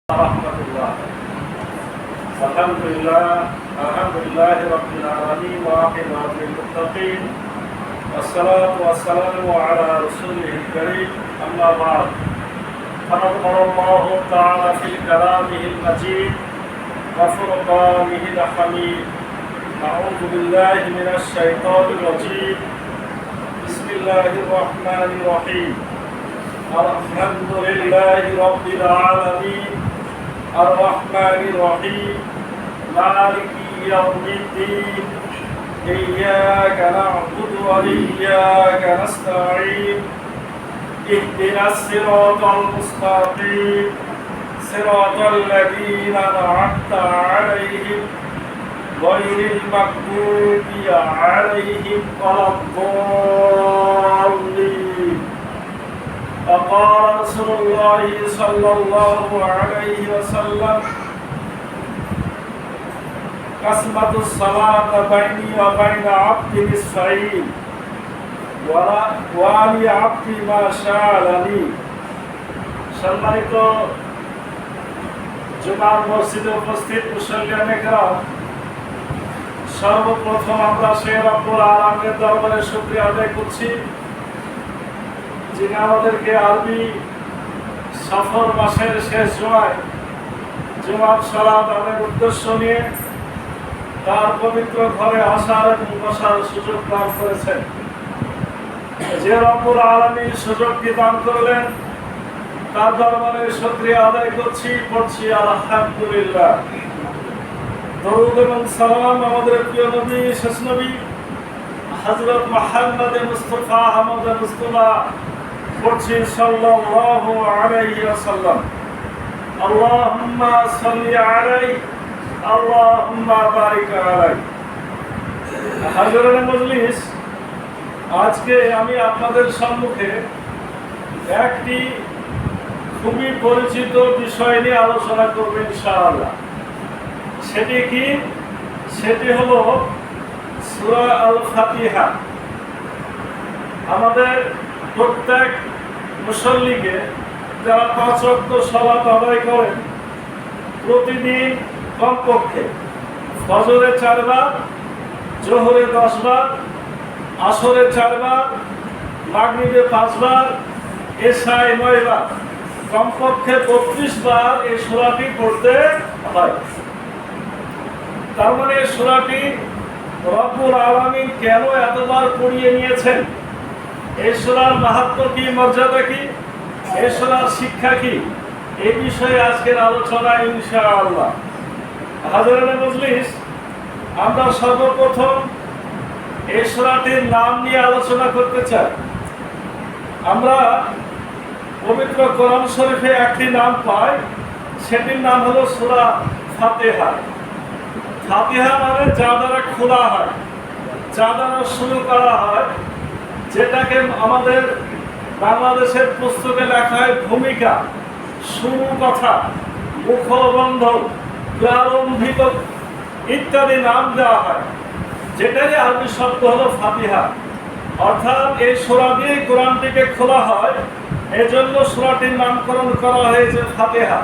الحمد لله رب العالمين وعاقبة للمتقين والصلاة والسلام على رسوله الكريم أما بعد فنظر الله تعالى في كلامه المجيد وفرقانه الحميد. أعوذ بالله من الشيطان الرجيم. بسم الله الرحمن الرحيم. الحمد لله رب العالمين الرحمن الرحيم مالك يوم الدين إياك نعبد وإياك نستعين اهدنا الصراط المستقيم صراط الذين أنعمت عليهم غير المغضوب عليهم ولا الضالين. وقال رسول الله صلى الله عليه وسلم قسمة الصلاة بيني وبين عبدي بالسعيد ولعبدي ما شاءني. সম্মানিত জুমার মসজিদে উপস্থিত মুসল্লিয়ানে কেরাম, সর্বপ্রথম আমরা সেই রব্বুল আলামিনের দরবারে শুকরিয়া আদায় করছি যিনি আমাদেরকে আরবি সফর মাসের শেষ জুমার সালাত আদায়ের উদ্দেশ্য নিয়ে তার পবিত্র ঘরে আসার এবং বসার সুযোগ দান করেছেন। যে রব্বুল আলামিন সুযোগটি দান করলেন তার দরবারে শুকরিয়া আদায় করছি, পড়ছি আলহামদুলিল্লাহ। দরুদ এবং সালাম আমাদের প্রিয় নবী, শেষ নবী হযরত মুহাম্মদ মুস্তাফা আহমদ মুস্তাফা পড়ছি সাল্লাল্লাহু আলাইহি ওয়াসাল্লাম। আল্লাহুম্মা সাল্লি আলাইহি আল্লাহুম্মা বারিক আলাইহি। হাজিরানে মজলিস, আজকে আমি আপনাদের সম্মুখে একটি খুবই পরিচিত বিষয় নিয়ে আলোচনা করব ইনশাআল্লাহ। সেটি কি? সেটি হলো সূরা আল ফাতিহা। আমাদের প্রত্যেক মুসল্লিকে যারা 5 ওয়াক্ত সালাত আদায় করেন, প্রতিদিন কমপক্ষে ফজরে 4 বার, জোহরে 10 বার, আসরে 4 বার, মাগরিবে 5 বার, এশায় 9 বার, কমপক্ষে 32 বার এই সূরাটি পড়তে হয়। তার মানে এই সূরাটি রব্বুল আলামিন কেন এতবার পড়িয়ে নিয়েছেন, এই সূরার মাহাত্ম্য কি, মর্যাদা কি, এই সূরার শিক্ষা কি, এই বিষয়ে আজকের আলোচনা ইনশাআল্লাহ। হাজিরানে মজলিস, আমরা সর্বপ্রথম এই সূরাটির নাম নিয়ে আলোচনা করতে চাই। আমরা পবিত্র কোরআন শরীফে একটি নাম পাই, সেটির নাম হলো সূরা ফাতিহা। ফাতিহা মানে যা দ্বারা খোলা হয়, যা দ্বারা শুরু করা হয়, যেটাকে আমাদের বাংলাদেশের পুস্তকে লেখা হয় ভূমিকা, শুরু কথা, মুখবন্ধ, প্রারম্ভিক ইত্যাদি নাম দেওয়া হয়, যেটারই আরবি শব্দ হলো ফাতিহা। অর্থাৎ এই সূরা দিয়ে কোরআনটিকে খোলা হয়, এজন্য সূরাটির নামকরণ করা হয়েছে ফাতিহা।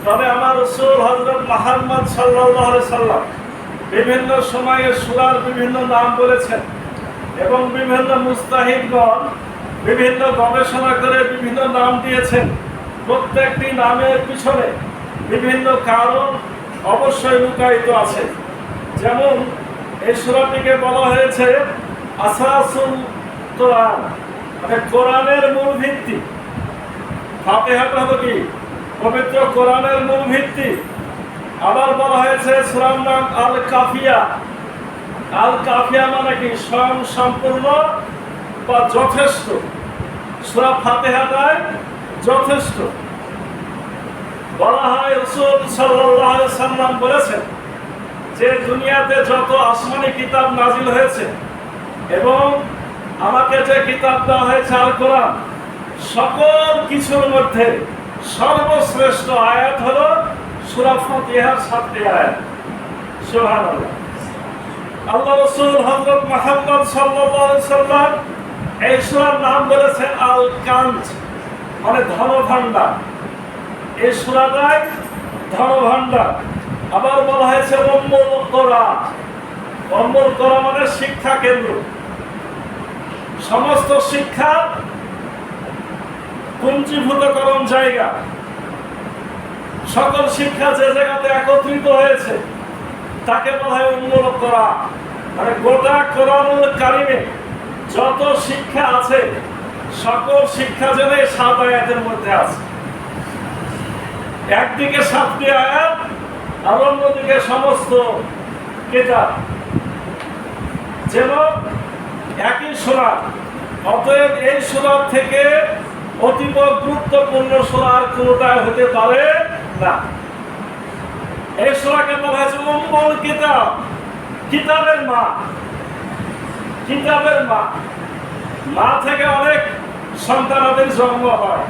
তবে আমার রাসূল হযরত মুহাম্মদ সাল্লাল্লাহু আলাইহি সাল্লাম বিভিন্ন সময়ে সূরার বিভিন্ন নাম বলেছেন এবং বিভিন্ন মুস্তাহিদগণ বিভিন্ন গবেষণা করে বিভিন্ন নাম দিয়েছেন। প্রত্যেকটি নামের পিছনে বিভিন্ন কারণ অবশ্যই লুকায়িত আছে। যেমন এই সূরাটিকে বলা হয়েছে আসাসুল কোরআন, মানে কোরআনের মূল ভিত্তি। ফাতিহাটা হলো কি? পবিত্র কোরআনের মূল ভিত্তি। আবার বলা হয়েছে সূরার নাম আল কাফিয়া। আল কাফিয়া মানে কি? স্বয়ং সম্পূর্ণ বা যথেষ্ট। সূরা ফাতিহাটায় যথেষ্ট। বলা হয় রাসূল সাল্লাল্লাহু আলাইহি সাল্লাম বলেছেন যে দুনিয়াতে যত আসমানি কিতাব নাজিল হয়েছে এবং আমাকে যে কিতাব দেওয়া হয়েছে আল কোরআন, সকল কিছুর মধ্যে সর্বশ্রেষ্ঠ আয়াত হলো সূরা ফাতিহার 7টি আয়াত। সুবহানাল্লাহ। আল্লাহ রাসূল হযরত মুহাম্মদ সাল্লাল্লাহু আলাইহি সাল্লাম এই সূরার নাম বলেছেন আল কানজ, মানে ধন ভান্ডার। এই সূরাটায় ধনভাণ্ডার। আবার বলা হয়েছে উম্মুল কোরা। উম্মুল কোরা মানে শিক্ষা কেন্দ্র। সমস্ত শিক্ষা পুঞ্জীভূতকরণ জায়গা। সকল শিক্ষা যে জায়গাতে একত্রিত হয়েছে তাকে বলা হয় উম্মুল কোরা। মানে গোটা কোরআনুল কারিমে যত শিক্ষা আছে সকল শিক্ষা যেন এই 7 আয়াতের মধ্যে আছে। একদিকে 7টি আয়াত আর অন্যদিকে সমস্ত কিতাব যেন একই সূরা। অতএব এই সূরা থেকে অতীব গুরুত্বপূর্ণ সূরা আর কোনটা হতে পারে না। এই সূরাকে বলা হয়েছে উম্মুল কিতাব, কিতাবের মা। কিতাবের মা, মা থেকে অনেক সন্তানাদের জন্ম হয়।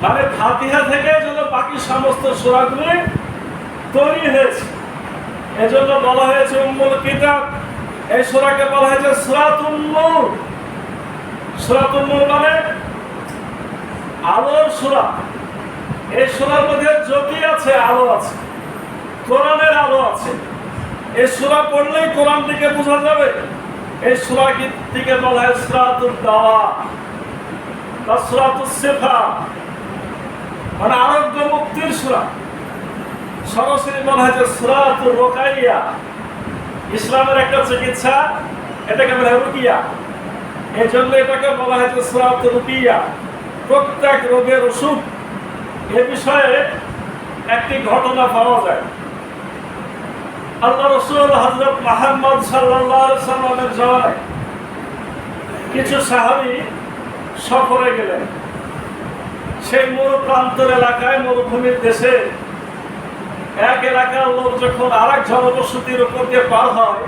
মানে ফাতিহা থেকে যেন বাকি সমস্ত সূরাগুলি তৈরি হয়েছে। এজন্য বলা হয়েছে উম্মুল কিতাব। এই সূরাকে বলা হয়েছে সূরাতুন নূর। সূরাতুন নূর মানে আলোর সূরা। এই সূরার মধ্যে জ্যোতি আছে, আলো আছে, কোরআনের আলো আছে। এই সূরা পড়লেই কোরআন থেকে বোঝা যাবে। এই সূরা থেকে বলা হয় সূরাতুদ দাওয়া বা সূরাতুস শিফা, মানে আরোগ্য মুক্তির সূরা। সরাসরি বলা হয়েছে সূরাতুর রুকাইয়া, ইসলামের একটা চিকিৎসা, এটাকে বলা হয় রুকিয়া। এই জন্য এটাকে বলা হয়েছে সূরাতুর রুকিয়া, প্রত্যেক রোগের ওষুধ। এ বিষয়ে একটি ঘটনা পাওয়া যায়। আল্লাহ রাসূল হযরত মুহাম্মদ সাল্লাল্লাহু আলাইহি সাল্লামের জামানায় কিছু সাহাবী সফরে গেলেন। সেই মরুপ্রান্তর এলাকায়, মরুভূমির দেশে এক এলাকার লোক যখন আরেক জনবসতির উপর দিয়ে পার হয়,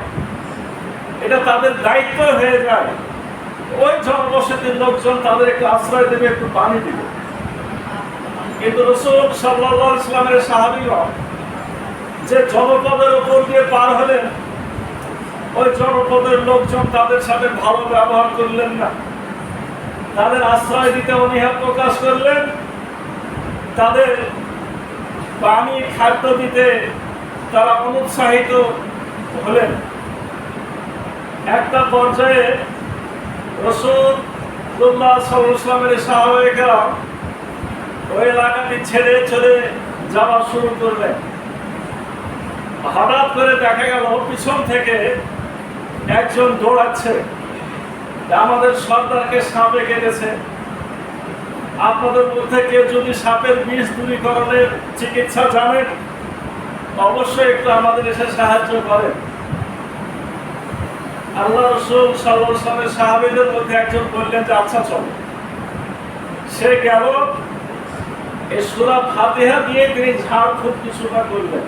এটা তাদের দায়িত্ব হয়ে যায় ওই জনবসতির লোকজন তাদের একটু আশ্রয় দেবে, একটু পানি দিবে। কিন্তু রাসূল সাল্লাল্লাহু আলাইহি সাল্লামের সাহাবীরা যে জনপদের উপর দিয়ে পার হলেন, ওই জনপদের লোকজন তাদের সাথে ভালো ব্যবহার করলেন না, তাদের আশ্রয় দিতে অনীহা প্রকাশ করলেন, তাদের পানি খাদ্য দিতে তারা অনুৎসাহিত হলেন। একটা পর্যায়ে রাসূলুল্লাহ সাল্লাল্লাহু আলাইহি ওয়াসাল্লামের সাহাবায়েরা ওই এলাকাটি ছেড়ে চলে যাওয়া শুরু করলেন। হঠাৎ করে দেখা গেল পিছন থেকে একজন দৌড়াচ্ছে, আমাদের সর্দারকে সাপে কেটেছে, আপনাদের মধ্যে কেউ যদি সাপের বিষ দূরীকরণের চিকিৎসা জানেন অবশ্যই একটু আমাদের এসে সাহায্য করেন। আল্লাহ রাসূল সাল্লাল্লাহু আলাইহি ওয়াসাল্লামের সাহাবীদের মধ্যে একজন বললেন যে আচ্ছা চলো। সে গেল, এই সূরা ফাতিহা দিয়ে তিনি ঝাড়ফুঁক কিছুটা করলেন,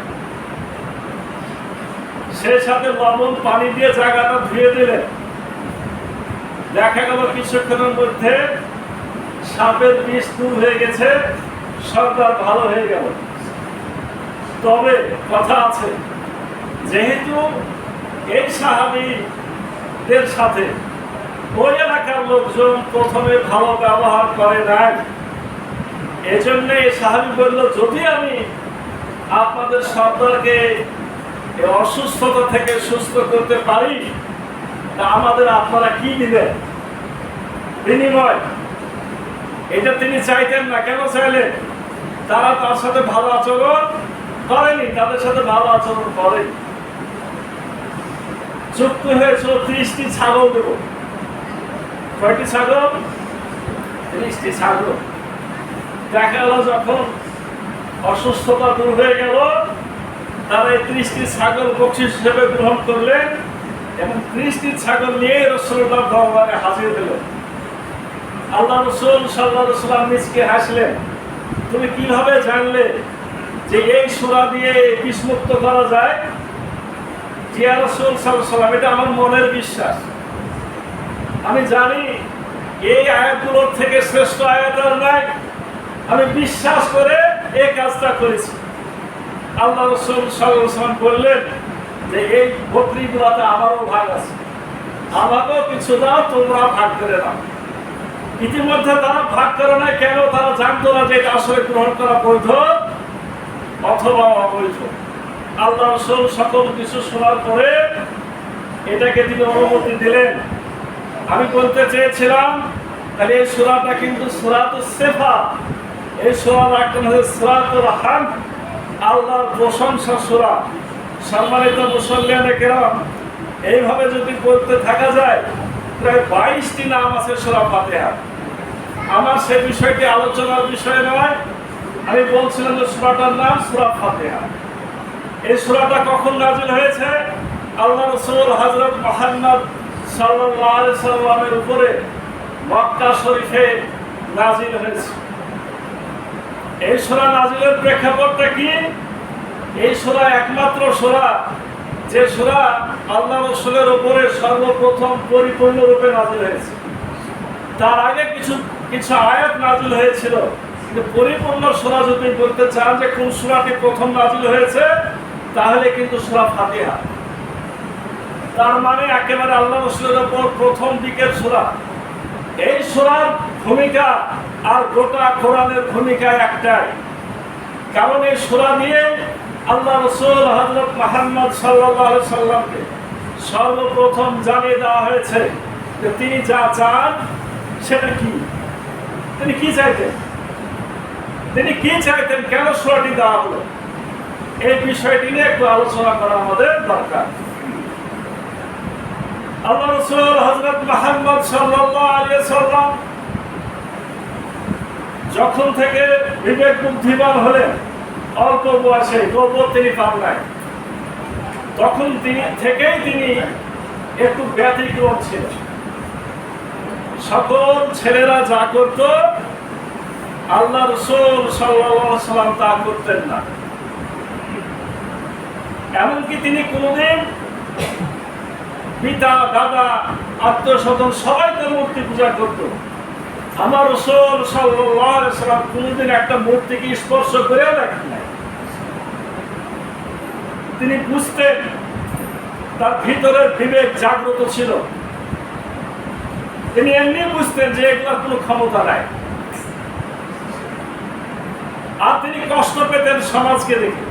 সেই সাথে লবণ পানি দিয়ে জায়গাটা ধুয়ে দিলেন। দেখা গেল কিছুক্ষণের মধ্যে সাপের বিষ দূর হয়ে গেছে, সর্দার ভালো হয়ে গেল। তবে কথা আছে, যেহেতু এই সাহাবীদের সাথে ওই এলাকার লোকজন প্রথমে ভালো ব্যবহার করে নাই, এজন্য এই সাহাবী বলল যদি আমি আপনাদের সর্দারকে এই অসুস্থতা থেকে সুস্থ করতে পারি তা আমাদের আপনারা কি দিবেন বিনিময়? এটা তিনি চাইতেন না। কেন চাইলেন? তারা তার সাথে ভালো আচরণ করেনি, তাদের সাথে ভালো আচরণ করেনি। চুক্তি হয়েছিল 30টি ছাগল দেব। কয়টি ছাগল? 30টি ছাগল। দেখা গেল যখন অসুস্থতা দূর হয়ে গেল, তারা এই 30টি ছাগল বকশিশ হিসেবে গ্রহণ করলেন এবং 30টি ছাগল নিয়ে রাসূলুল্লাহর দরবারে হাজির হলেন। আল্লাহ রাসূল সাল্লাল্লাহু আলাইহি ওয়াসাল্লাম নিজকে হাসলেন, তুমি কিভাবে জানলে যে এই সূরা দিয়ে বিষমুক্ত করা যায়? ইয়া রাসূল সাল্লাল্লাহু আলাইহি ওয়াসাল্লাম, এটা আমার মনের বিশ্বাস। আমি জানি এই আয়াতগুলোর থেকে শ্রেষ্ঠ আয়াত আর নাই। আমি বিশ্বাস করে এই কাজটা করেছি। আল্লাহ রাসূল সাল্লাল্লাহু আলাইহি ওয়াসাল্লাম বললেন যে এই বকরিগুলোতে আমারও ভাগ আছে, আমাকেও কিছু দাও, তোমরা ভাগ করে নাও। ইতিমধ্যে তারা ভাগ করে না। কেন? তারা জানতো না যে এটা আসলে গ্রহণ করা বৈধ অথবা অথবা অবৈধ। আল্লাহ রাসূল সকল কিছু শোনার পরে এটাকে তিনি অনুমতি দিলেন। আমি বলতে চেয়েছিলাম তাহলে এই সূরাটা কিন্তু সূরাতুস সিফা, এই সূরার একটা হচ্ছে সূরাতুল হামদ, আল্লাহর প্রশংসা সূরা। সম্মানিত মুসল্লিয়ানে কেরাম, এইভাবে যদি বলতে থাকা যায় প্রায় 22টি নাম আছে সূরা ফাতিহা। আমার সে বিষয়টি আলোচনার বিষয় নয়, আমি বলছিলাম যে সূরাটার নাম সূরা ফাতিহা। এই সূরাটা কখন নাযিল হয়েছে? আল্লাহ রাসূল হযরত মুহাম্মদ সাল্লাল্লাহু আলাইহি সাল্লামের উপরে মক্কা শরীফে নাযিল হয়েছে। এই সূরা নাযিলের প্রেক্ষাপটটা কি? এই সূরা একমাত্র সূরা যে সূরা আল্লাহ রাসূলের উপরে সর্বপ্রথম পরিপূর্ণরূপে নাযিল হয়েছে। তার আগে কিছু আয়াত নাযিল হয়েছিল, কিন্তু পরিপূর্ণ সূরা যদি বলতে চান যে কোন সূরাটি প্রথম নাযিল হয়েছে, তাহলে কিন্তু সূরা ফাতিহা। তার মানে একেবারে আল্লাহ রাসূলের উপর প্রথম দিকের সূরা। এই সূরার ভূমিকা আর গোটা কোরআনের ভূমিকা একটাই, কারণ এই সূরা নিয়ে আল্লাহ রাসূল হযরত মুহাম্মদ সাল্লাল্লাহু আলাইহি সাল্লামকে সর্বপ্রথম জানিয়ে দেওয়া হয়েছে যে তিনি যা চান সেটা কি, তিনি কি চাইতেন, কেন সূরাটি দেওয়া হলো, এই বিষয়টি নিয়ে একটু আলোচনা করা আমাদের দরকার। আল্লাহ রাসূল হযরত মুহাম্মদ সাল্লাল্লাহু আলাইহি সাল্লাম যখন থেকে বিবেক বুদ্ধিমান হলেন, অল্প বয়সে নবুয়ত তিনি পান নাই, তখন তিনি একটু ব্যতিক্রম ছিলেন। সকল ছেলেরা যা করত আল্লাহ রাসূল সাল্লাল্লাহু আলাইহি সাল্লাম তা করতেন না। এমনকি তিনি কোনদিন পিতা, দাদা, আত্মীয়-স্বজন সবাই তার মূর্তি পূজা করত। আমার রাসূল সাল্লাল্লাহু আলাইহি সাল্লাম কোনদিন একটা মূর্তিকে স্পর্শ করেও দেখেন নাই। তিনি বুঝতেন, তার ভিতরের বিবেক জাগ্রত ছিল, তিনি এমনি বুঝতেন যে এগুলোর কোনো ক্ষমতা নাই। আর তিনি কষ্ট পেতেন সমাজকে দেখে,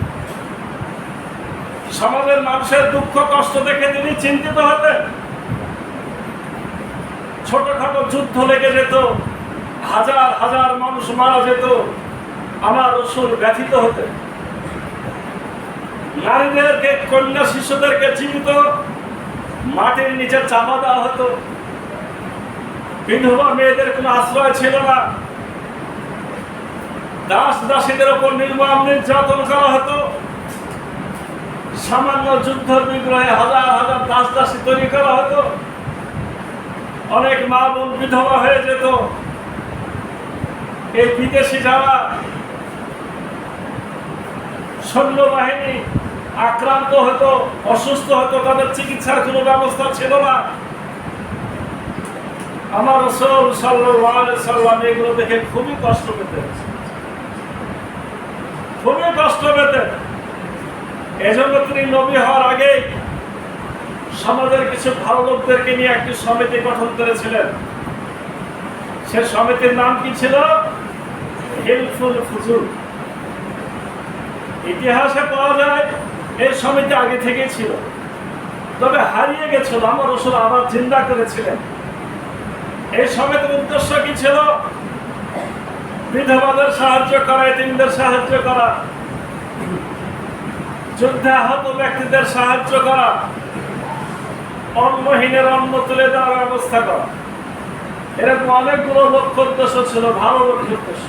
সমাজের মানুষের দুঃখ কষ্ট দেখে তিনি চিন্তিত হতেন। ছোটখাটো যুদ্ধ লেগে যেত, হাজার হাজার মানুষ মারা যেত, আমার রাসূল ব্যথিত হতেন। নারীদেরকে, কন্যা শিশুদেরকে জীবিত মাটির নিচে চাপা দেওয়া হতো। বিধবা মেয়েদের কোনো আশ্রয় ছিল না। দাস দাসীদের উপর নির্মম নির্যাতন করা হতো। সামান্য যুদ্ধ বিগ্রহে হাজার হাজার দাস দাসী তৈরি করা হতো। অনেক মা বোন বিধবা হয়ে যেত। এই বিদেশি যারা সৈন্যবাহিনী আক্রান্ত হতো, অসুস্থ হতো, তাদের চিকিৎসার কোনো ব্যবস্থা ছিল না। আমার রাসূল সাল্লাল্লাহু আলাইহি সাল্লাম এগুলো দেখে খুবই কষ্ট পেতেন। এজন্য তিনি নবী হওয়ার আগে সমাজের কিছু ভালো লোকদেরকে নিয়ে একটি সমিতি গঠন করেছিলেন। সে সমিতির নাম কি ছিল? হিলফুল ফুজুল। ইতিহাসে পাওয়া যায় এই সমিতি আগে থেকেই ছিল, তবে হারিয়ে গেছিল। আমার রাসূল আবার জিন্দা করেছিলেন। এই সমিতির উদ্দেশ্য কি ছিল? বিধবাদের সাহায্য করা, এতিমদের সাহায্য করা, যুদ্ধে আহত ব্যক্তিদের সাহায্য করা, অন্নহীনের অন্ন তুলে দেওয়ার ব্যবস্থা করা। এরকম অনেকগুলো লক্ষ্য উদ্দেশ্য ছিল, ভালো লক্ষ্য উদ্দেশ্য।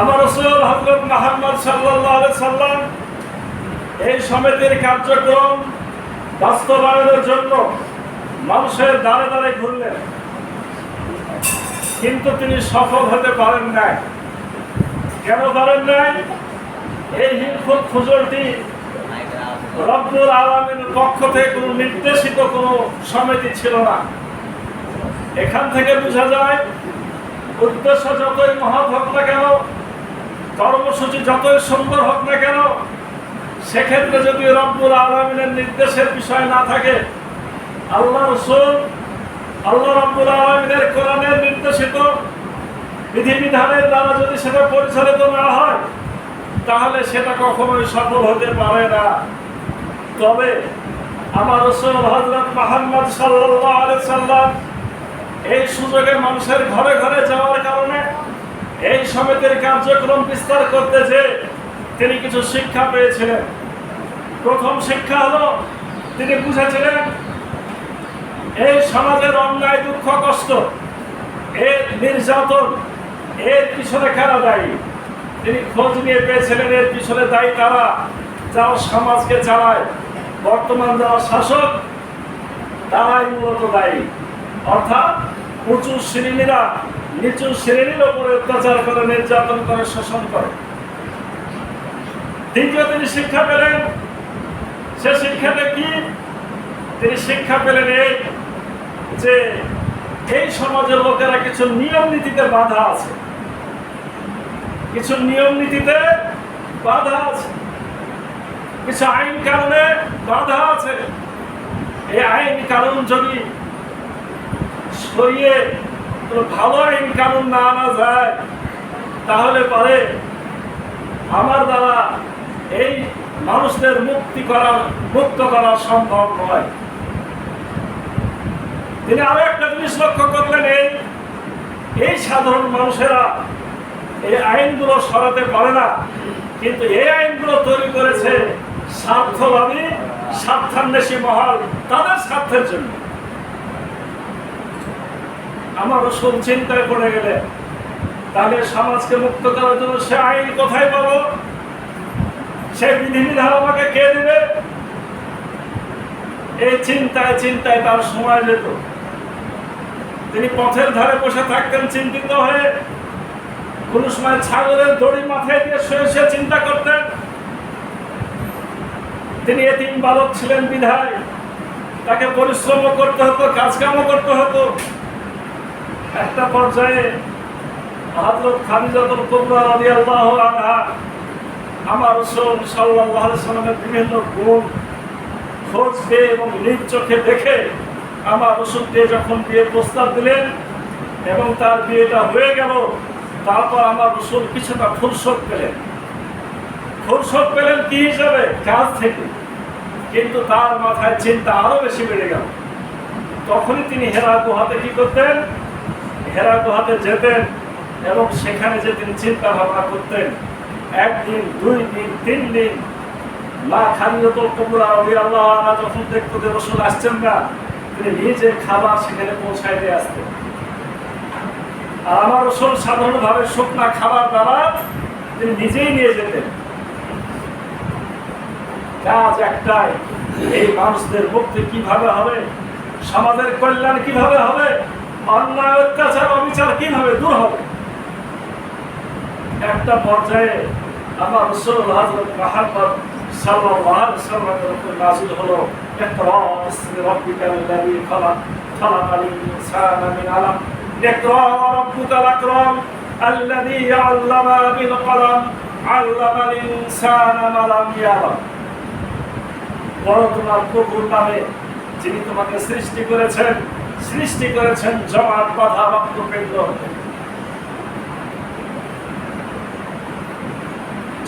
আমার রাসূল হযরত মুহাম্মদ সাল্লাল্লাহু আলাইহি সাল্লাম এই সমিতির কার্যক্রম বাস্তবায়নের জন্য মানুষের দ্বারে দ্বারে ঘুরলেন, কিন্তু তিনি সফল হতে পারেন নাই। কেন পারেন নাই? এই হিলফুল ফুজুলটি রব্বুল আলামিনের পক্ষ থেকে কোনো নির্দেশিত কোনো সমিতি ছিল না। এখান থেকে বোঝা যায় উদ্দেশ্য যতই মহৎ হোক না কেন, কর্মসূচি যতই সুন্দর হোক না কেন, সেক্ষেত্রে যদি রব্বুল আলামিনের নির্দেশের বিষয় না থাকে, আল্লাহ রাসূল, আল্লাহ রব্বুল আলামিনের কোরআনের নির্দেশিত বিধিবিধানের দ্বারা যদি সেটা পরিচালিত না হয়, তাহলে সেটা কখনোই সফল হতে পারে না। তবে আমার রাসূল হযরত মুহাম্মদ সাল্লাল্লাহু আলাইহি সাল্লাম এই সুযোগে মানুষের ঘরে ঘরে যাওয়ার কারণে এই সমিতির কার্যক্রম বিস্তার করতে যে তিনি কিছু শিক্ষা পেয়েছিলেন। প্রথম শিক্ষা হলো তিনি বুঝেছিলেন এই সমাজের অন্যায়, দুঃখ, কষ্ট, এর নির্যাতন, এর পিছনে কারা দায়ী। তিনি খোঁজ নিয়ে পেয়েছিলেন এর পিছনে দায়ী তারা যারা সমাজকে চালায়। বর্তমান যারা শাসক তারাই মূলত দায়ী, অর্থাৎ উঁচু শ্রেণীরা নিচু শ্রেণীর উপরে অত্যাচার করে, নির্যাতন করে, শোষণ করে। দ্বিতীয় তিনি শিক্ষা পেলেন, সে শিক্ষাটা কি? তিনি শিক্ষা পেলেন এই যে এই সমাজের লোকেরা কিছু নিয়ম নীতিতে বাধা আছে, কিছু নিয়ম নীতিতে বাধা আছে, কিছু আইন কানুনে বাধা আছে। এই আইন কানুন যদি সরিয়ে ভালো আইন কানুন না আনা যায় তাহলে পরে আমার দ্বারা এই মানুষদের মুক্ত করা সম্ভব নয়। তিনি আরো একটা জিনিস লক্ষ্য করলেন, এই সাধারণ মানুষেরা এই আইনগুলো সরাতে পারে না, কিন্তু এই আইনগুলো তৈরি করেছে স্বার্থবাদী, স্বার্থান্বেষী মহল, তাদের স্বার্থের জন্য। আমার রাসূল চিন্তায় পড়ে গেলেন, তাহলে সমাজকে মুক্ত করার জন্য সে আইন কোথায় পাবো? সে বিধিবিধান আমাকে কে দেবে? এই চিন্তায় চিন্তায় তার সময় যেত। তিনি পথের ধারে বসে থাকতেন চিন্তিত হয়ে। কোন সময় ছাগলের দড়ি মাথায় দিয়ে শুয়ে শুয়ে চিন্তা করতেন। তিনি এতিম বালক ছিলেন বিধায় তাকে পরিশ্রম করতে হতো, কাজকামও করতে হতো। একটা পর্যায়ে হযরত খাদিজাতুল কুবরা রাদিয়াল্লাহু আনহা আমার রাসূল সাল্লাল্লাহু আলাইহি ওয়াসাল্লামের বিভিন্ন গুণ খোঁজ পেয়ে এবং নিজ চোখে দেখে আমার রাসূলকে যখন বিয়ের প্রস্তাব দিলেন এবং তার বিয়েটা হয়ে গেল, তারপর আমার রাসূল কিছুটা ফুরসত পেলেন। ফুরসত পেলেন কি হিসাবে? কাজ থেকে। কিন্তু তার মাথায় চিন্তা আরো বেশি বেড়ে গেল। তখনই তিনি হেরা গুহাতে কি করতেন? হেরা গুহাতে যেতেন এবং সেখানে যে তিনি চিন্তা ভাবনা করতেন। একদিন, 2 দিন, 3 দিন মা খাদিজাতুল কুবরা রাদিয়াল্লাহু আনহা যখন দেখতো যে রাসূল আসছেন না, তিনি নিজে খাবার সেখানে পৌঁছায় দিয়ে আসতেন। আর আমার রাসূল সাধারণভাবে শুকনা খাবার দ্বারা তিনি নিজেই নিয়ে যেতেন। কাজ একটাই, এই মানুষদের মুক্তি কিভাবে হবে, সমাজের কল্যাণ কিভাবে হবে, অন্যায়, অত্যাচার, অবিচার কিভাবে দূর হবে। একটা পর্যায়ে আমার রাসূল হযরত মুহাম্মদ সাল্লাল্লাহু আলাইহি ওয়াসাল্লামের উপর নাযিল হলো, ইকরা বিসমি রাব্বিকাল্লাযী খালাক, খালাকাল ইনসানা মিন আলাক, ইকরা ওয়া রাব্বুকাল আকরাম আল্লাযী আল্লামা বিল কলম, আল্লামাল ইনসানা মা লাম ইয়ালাম। বড় তোমার প্রভুর নামে, যিনি তোমাকে সৃষ্টি করেছেন জমাট বাঁধা রক্ত কেন্দ্র হতে।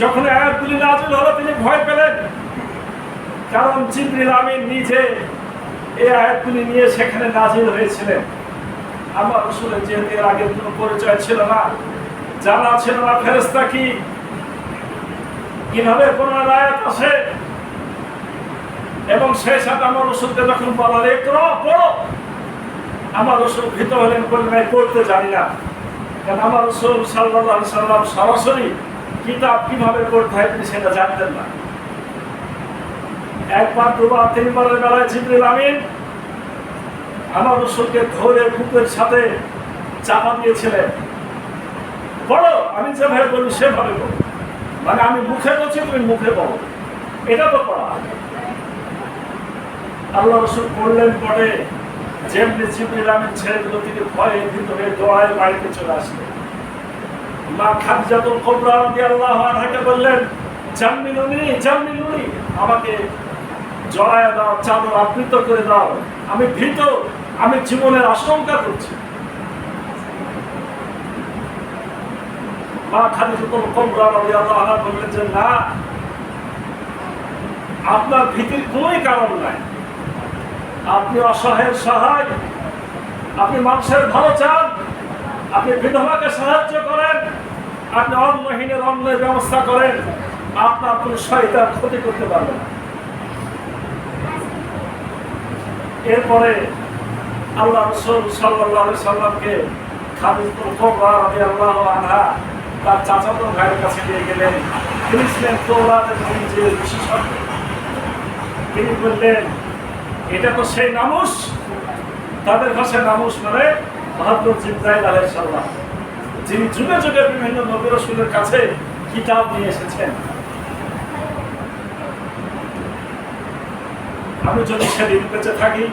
যখন আয়াতগুলি নাযিল হলো তিনি ভয় পেলেন, কারণ জিবরিল আমিন নিজে এই আয়াতগুলি নিয়ে সেখানে নাযিল হয়েছিলেন। আমার রাসূলের যেহেতু এর আগে কোনো পরিচয় ছিল না, জানা ছিল না ফেরেশতা কি, কিভাবে কোন আয়াত আসে, এবং সেই সাথে আমার রাসূলকে যখন বলা হলো ইকরা পড়ো, আমার রাসূল ভীত হলেন, বললেন আমি পড়তে জানি না। কারণ আমার রাসূল সাল্লাল্লাহু আলাইহি ওয়াসাল্লাম সরাসরি কিতাব কিভাবে পড়তে হয় তিনি সেটা জানতেন না। একবার, দুবার, তিনবারের বেলায় জিবরিল আমিন আমার রাসূলকে ধরে বুকের সাথে চাপা দিয়েছিলেন, পড়ো, আমি যেভাবে বলি সেভাবে পড়ো। মানে আমি মুখে বলছি, তুমি মুখে বলো, এটা তো পড়া। আল্লাহ রাসূল পড়লেন, পড়ে যেমনি জিবরিল আমিন ছেড়ে দিল, তিনি ভয়ে ভীত হয়ে দৌড়ায় বাড়িতে চলে আসলেন। মা খাদিজাতুল কুবরা রাদিয়াল্লাহু আনহাকে বললেন, জাম্মিলুনি, আমাকে জড়ায় দাও, চাদর আবৃত করে দাও, আমি ভীত, আমি জীবনের আশঙ্কা করছি। মা খাদিজাতুল কুবরা রাদিয়াল্লাহু আনহা বললেন যে না, আপনার ভীতির কোন কারণ নাই। আপনি অসহায়ের সহায়, আপনি মানুষের ভালো চান, আপনি বিধবাকে সাহায্য করেন, আপনি অন্নহীনের অন্নের ব্যবস্থা করেন, আপনার কোনো শয়তান ক্ষতি করতে পারবে না। এরপরে আল্লাহ রাসূল সাল্লাল্লাহু আলাইহি সাল্লামকে খাদিজাতুল কুবরা রাদিয়াল্লাহু আনহা তার চাচাতো ভাইয়ের কাছে নিয়ে গেলেন। তিনি ছিলেন তাওরাতের ইনজিলের বিশেষজ্ঞ। তিনি বললেন, এটা তো সেই নামুস, তাদের ভাষায় নামুস মানে হযরত জিবরাইল আলাইহিস সালাম, যিনি যুগে যুগে বিভিন্ন নবী রাসূলের কাছে কিতাব নিয়ে এসেছেন। আমি যদি সেদিন বেঁচে থাকি,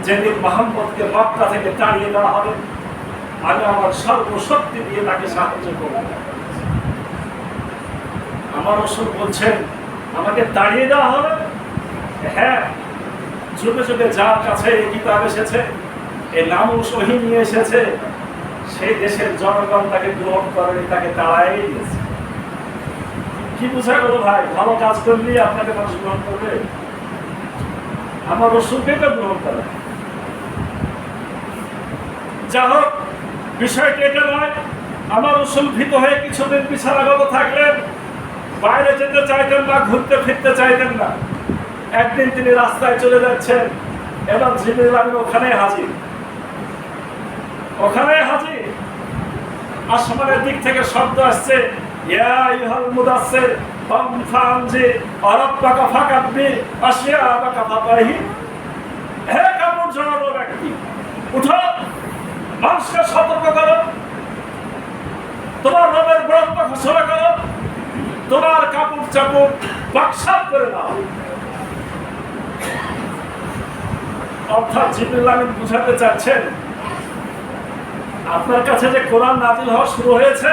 যেদিন মুহাম্মদকে মক্কা থেকে তাড়িয়ে দেওয়া হবে, আমি আমার সর্বশক্তি দিয়ে তাকে সাহায্য করব। আমার রাসূল বলছেন আমাকে তাড়িয়ে দেওয়া হবে? হ্যাঁ, যুগে যুগে যার কাছে এই কিতাব এসেছে, এই নামুস ওহী নিয়ে এসেছে, সেই দেশের জনগণ তাকে গ্রহণ করেনি, তাকে তাড়াই দিয়েছে। কি বুঝা গেল ভাই? ভালো কাজ করলে আপনাকে মানুষ গ্রহণ করবে? আমার রাসূলকে তো গ্রহণ করে। যা হোক, বিষয়টি এটা নয়। আমার রাসূল ভীত হয়ে কিছুদিন বিছানাগত থাকলেন, বাইরে যেতে চাইতেন না, ঘুরতে ফিরতে চাইতেন না। একদিন তিনি রাস্তায় চলে যাচ্ছেন, এবার জিবরিল আমিন ওখানে হাজির। আসমানের দিক থেকে শব্দ আসছে, ইয়া আইয়ুহাল মুদাসসির কুম ফানজির ওয়া রাব্বাকা ফাকাব্বির ওয়া সিয়াবাকা ফাতাহির। হে কাপড় জড়ানো ব্যক্তি, উঠো, মানুষকে সতর্ক করো, তোমার রবের বরত্ব ঘোষণা করো, তোমার কাপড় চাপড় বাকশাত করে দাও। অর্থাৎ জিবরিল আমিন বুঝাতে চাচ্ছেন, আপনার কাছে যে কোরআন নাযিল হওয়া শুরু হয়েছে,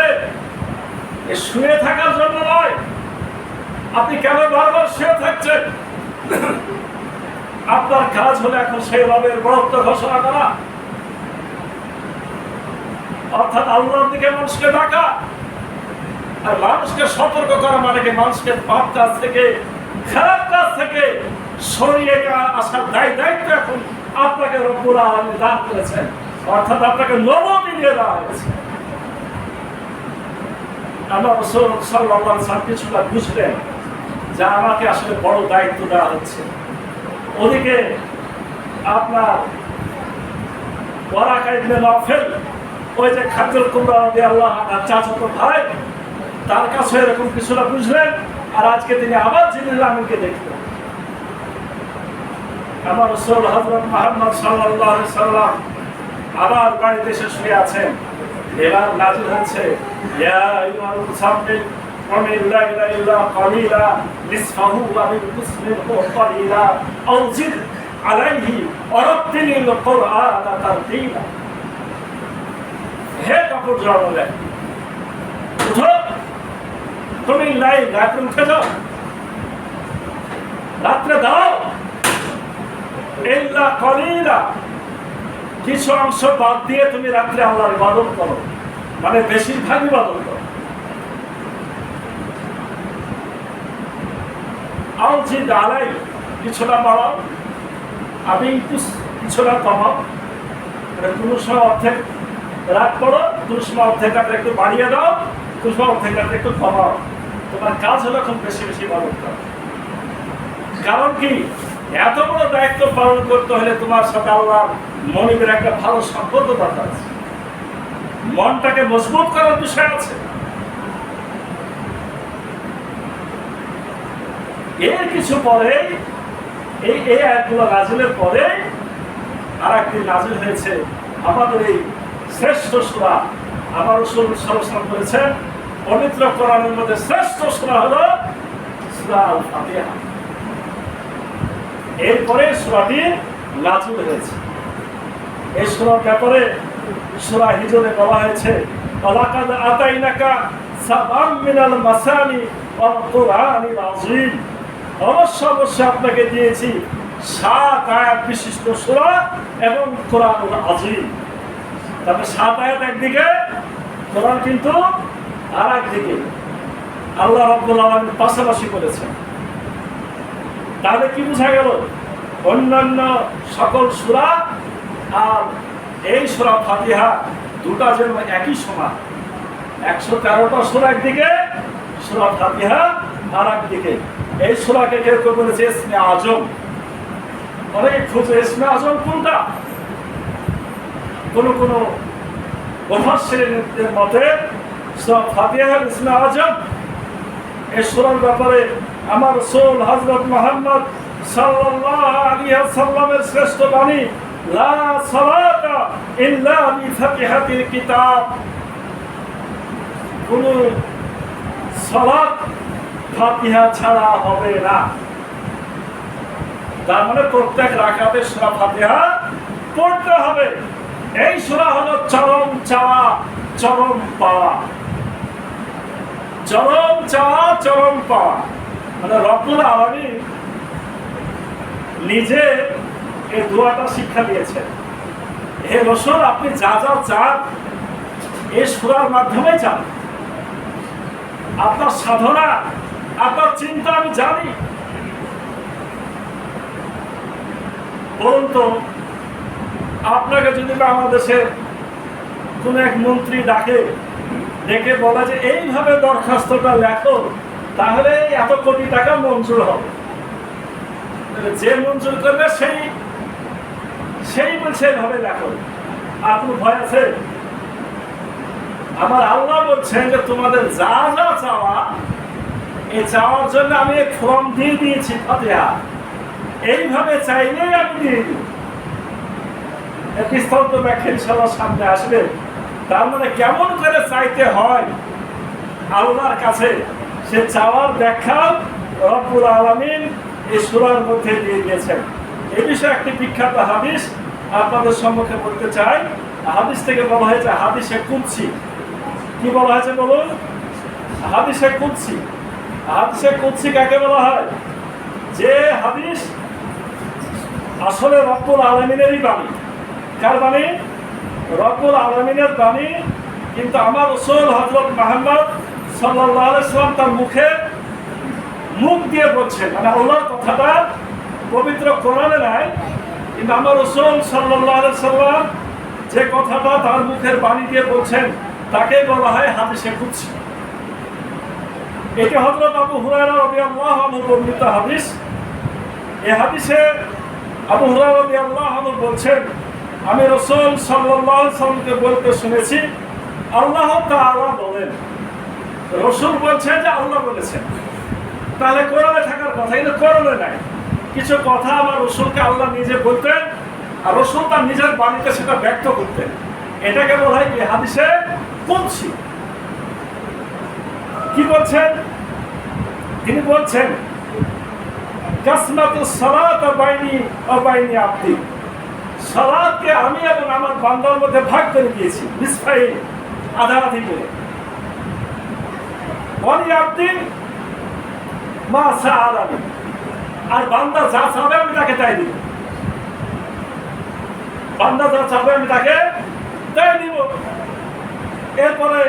এ শুয়ে থাকার জন্য নয়। আপনি কেন বারবার শুয়ে থাকছেন? আপনার কাজ হলো এখন সেই রবের বরত্ব ঘোষণা করা, অর্থাৎ আল্লাহর দিকে মানুষকে ডাকা। আর মানুষকে সতর্ক করা মানে কি মানুষকে পাপ কাজ থেকে, খারাপ কাজ থেকে সরিয়ে আসার দায়িত্ব এখন আপনাকে রব্বুল আলামিন দান করেছেন, অর্থাৎ আপনাকে নবুয়ত দিয়ে দেওয়া হয়েছে। আল্লাহ রাসূল সাল্লাল্লাহু আলাইহি ওয়াসাল্লাম কিছুটা বুঝলেন যে আমাকে আসলে বড় দায়িত্ব দেওয়া হচ্ছে। ওদিকে আপনার ওয়ারাকা ইবনে নওফেল, ওই যে খাদিজাতুল কুবরা রাদিয়াল্লাহু আনহা চাচাতো ভাই, তার কাছে এরকম কিছুটা বুঝলেন। আর আজকে তিনি আবার জিবরিল আমিনকে দেখলেন। আমার রাসূল হযরত মুহাম্মদ সাল্লাল্লাহু আলাইহি ওয়াসাল্লাম আবার বাড়িতে এসে শুয়ে আছেন। এবার নাযিল হচ্ছে, ইয়া আইয়ুহাল মুসাম্মিল কুম ইল্লা ইল্লা কালিলা নিসফাহু ওয়া বিনকুস মিনহু কালিলা আও জিদ আলাইহি ওয়া রাত্তিলিল কুরআনা তারতিলা। হে কাপড় জড়ানো ব্যক্তি, উঠো, তুমি রাত্রে উঠে যাও, রাত্রে দাও, ইল্লা কালিলা, কিছু অংশ বাদ দিয়ে তুমি রাত্রে আল্লাহর ইবাদত করো, মানে বেশিরভাগ ইবাদত করো। আও জিদ আলাই, কিছুটা বাড়াও, আমি কিছুটা কমাও, মানে কোনো সময় অর্ধেক রাত করো, কোনো সময় অর্ধেক রাত একটু বাড়িয়ে দাও, কোনো সময় অর্ধেক রাত একটু কমাও। তোমার কাজ হলো এখন বেশি বেশি ইবাদত করো। কারণ কি, এত বড় দায়িত্ব পালন করতে হলে তোমার সাথে আল্লাহর মনিবের একটা ভালো সম্পর্ক দরকার আছে, মনটাকে মজবুত করার বিষয় আছে। এর কিছু পরে এই আয়াতগুলো নাযিলের পরে আর একদিন নাযিল হয়েছে আমাদের এই শ্রেষ্ঠ সূরা। আমার রাসূল সাল্লাল্লাহু আলাইহি ওয়াসাল্লাম বলেছেন, পবিত্র কোরআনের মধ্যে শ্রেষ্ঠ সূরা হলো সূরা আল ফাতিহা। এরপরে সূরাটি নাযিল হয়েছে। এই সূরার ব্যাপারে সূরা হিজরে বলা হয়েছে, ওয়ালাকাদ আতাইনাকা সাবআম মিনাল মাসানি ওয়াল কুরআনিল আযীম। অবশ্যই আপনাকে দিয়েছি 7 আয়াত বিশিষ্ট সূরা এবং কোরআনুল আযীম। তবে 7 আয়াত একদিকে, কোরআন কিন্তু আর একদিকে আল্লাহ রাব্বুল আলামিন পাশাপাশি করেছেন। তাহলে কি বোঝা গেল? অন্যান্য সকল সূরা আর এই সূরা ফাতিহা দুটা যেন একই সমান। 113টা সূরা একদিকে, সূরা ফাতিহা আর একদিকে। এই সূরাকে কেউ কেউ বলেছে ইসমে আজম। অনেকে খুঁজে ইসমে আজম কোনটা। কোন কোন মুফাসসিরিনদের মতে সূরা ফাতিহা ইসমে আজম। এই সূরার ব্যাপারে আমার রাসূল হযরত মুহাম্মদ সাল্লাল্লাহু আলাইহি ওয়াসাল্লামের শ্রেষ্ঠ বাণী, লা সালাতা ইল্লা বিফাতিহাতিল কিতাব। কোন সালাত ফাতিহা ছাড়া হবে না। তার মানে প্রত্যেক রাকাতে সূরা ফাতিহা পড়তে হবে। এই সূরা হলো চরম চাওয়া, চরম পাওয়া। চরম চাওয়া, চরম পাওয়া। মানে রব্বুল আলামিন নিজে এই দোয়াটা শিক্ষা দিয়েছেন। হে রাসূল, আপনি যা যা চান এই সূরার মাধ্যমে চান। আপনার সাধনা, আপনার চিন্তা আমি জানি। বলুন তো, আপনাকে যদি বাংলাদেশের কোন এক মন্ত্রী ডেকে বলা যে এইভাবে দরখাস্তটা লেখো, তাহলে এত কোটি টাকা মঞ্জুর হবে। যে মঞ্জুর করবে সেই বলছে এইভাবে লেখো। আপনার ভয় আছে? আমার আল্লাহ বলছেন যে তোমাদের যা যা চাওয়া, এই চাওয়ার জন্য আমি এক ফর্ম দিয়ে দিয়েছি ফাতিহা। এইভাবে চাইলেই আমি দিয়ে দিই। বিস্তারিত ব্যাখ্যা ইনশাআল্লাহ সামনে আসবে। তার মানে কেমন করে চাইতে হয় আল্লাহর কাছে, সে চাওয়ার ব্যাখ্যা রব্বুল আলামিন এই সূরার মধ্যে দিয়ে দিয়েছেন। এই বিষয়ে একটি বিখ্যাত হাদিস আপনাদের সম্মুখে বলতে চাই। হাদিস থেকে বলা হয়েছে হাদিসে কুদসি। কি বলা হয়েছে বলুন? হাদিসে কুদসি। হাদিসে কুদসি কাকে বলা হয়? যে হাদিস আসলে রব্বুল আলামিনেরই বাণী। কার বাণী? রব্বুল আলামিনের বাণী। কিন্তু আমার রাসূল হযরত মুহাম্মদ সাল্লাল্লাহু আলাইহি ওয়াসাল্লাম তার মুখ দিয়ে বলছেন। মানে আল্লাহর কথাটা পবিত্র কোরআনে নাই, কিন্তু আমার রাসূল সাল্লাল্লাহু আলাইহি ওয়াসাল্লাম যে কথাটা তার মুখের বাণী দিয়ে বলছেন তাকে বলা হয় হাদিসে কুদসি। এটি হযরত আবু হুরায়রা রাদিয়াল্লাহু আনহু বর্ণিত হাদিস। এই হাদিসে আবু হুরায়রা রাদিয়াল্লাহু আনহু বলছেন, আমি রাসূল সাল্লাল্লাহু আলাইহি ওয়াসাল্লামকে বলতে শুনেছি আল্লাহ তাআলা বলেন। রাসূল বলছেন যে আল্লাহ বলেছেন। তাহলে কোরআনে থাকার কথা, কিন্তু কোরআনে নাই। কিছু কথা আমার রাসূলকে আল্লাহ নিজে বলতেন, আর রাসূল তার নিজের বাণীতে সেটা ব্যক্ত করতেন। এটাকে বলা হয় এই হাদিসে কুদসি। কি বলছেন তিনি? বলছেন কাসমাতুস সালাত বাইনি ওয়া বাইনি আবদি। সালাতকে আমি এবং আমার বান্দার মধ্যে ভাগ করে দিয়েছি, নিসফাইন, আধা আধি করে। ওয়ালি আবদি মা সাআলানি, আর বান্দা যা চাবে আমি তাকে তাই দিব। বান্দা যা চাবে আমি তাকে তাই দিব। এরপরে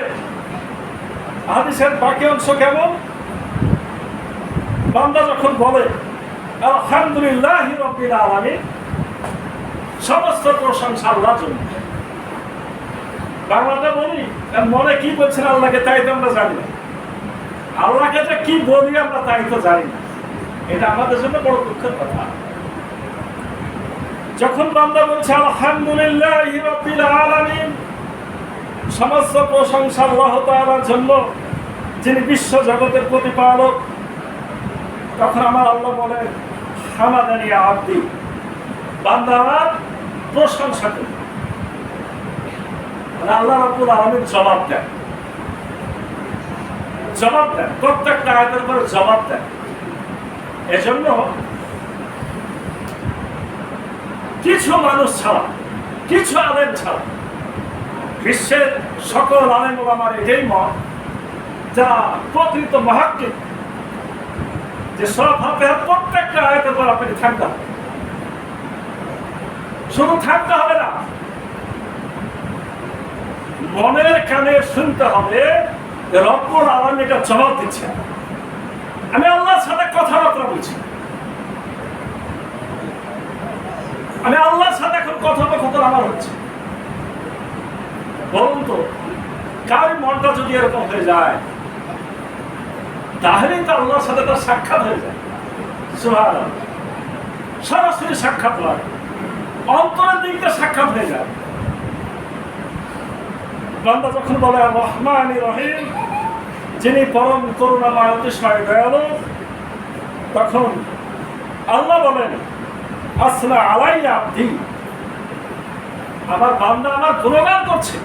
হাদিসের বাকি অংশ কেমন? বান্দা যখন বলে আলহামদুলিল্লাহি রাব্বিল আলামিন, সমস্ত প্রশংসা আল্লাহর জন্য। বাংলাটা বলি, মনে কি বলছেন আল্লাহকে তাই তো আমরা জানি না। আল্লাহকে যে কি বলি আমরা তাই তো জানি না। এটা আমাদের জন্য বড় দুঃখের কথা। যখন বান্দা বলছে আলহামদুলিল্লাহি রাব্বিল আলামিন, সমস্ত প্রশংসা আল্লাহ তাআলার জন্য, যিনি বিশ্ব জগতের প্রতিপালক, তখন আমার আল্লাহ বলেন হামাদানি আবদি, বান্দা আমার প্রশংসা করে। আল্লাহ রাব্বুল আলামিন জবাব দেন। প্রত্যেকটা আয়াতের পরে জবাব দেন। এজন্য কিছু মানুষ ছাড়া, কিছু আলেম ছাড়া বিশ্বের সকল আলেম ওলামার এটাই মত, যা প্রকৃত মুহাক্কিক, যে সূরা ফাতিহার প্রত্যেকটা আয়াতের পর আপনাকে থাকতে হবে। শুধু থাকতে হবে না, মনের কানে শুনতে হবে রব্বুল আলামিন এটা জবাব দিচ্ছেন, আমি আল্লাহর সাথে কথাবার্তা বলছি, আমি আল্লাহর সাথে এখন কথোপকথন আমার হচ্ছে। বলুন তো, কার মনটা যদি এরকম হয়ে যায়, তাহলেই তো আল্লাহর সাথে তার সাক্ষাৎ হয়ে যায়। সুবহানাল্লাহ, সরাসরি সাক্ষাৎ হয়, অন্তরের দিকটা সাক্ষাৎ হয়ে যায়। বান্দা যখন বলে রহমানির রহিম, যিনি পরম করুণাময় অতিশয় দয়ালু, তখন আল্লাহ বলেন আসনা আলাইয়া আব্দি, আমার বান্দা আমার গুণগান করছে।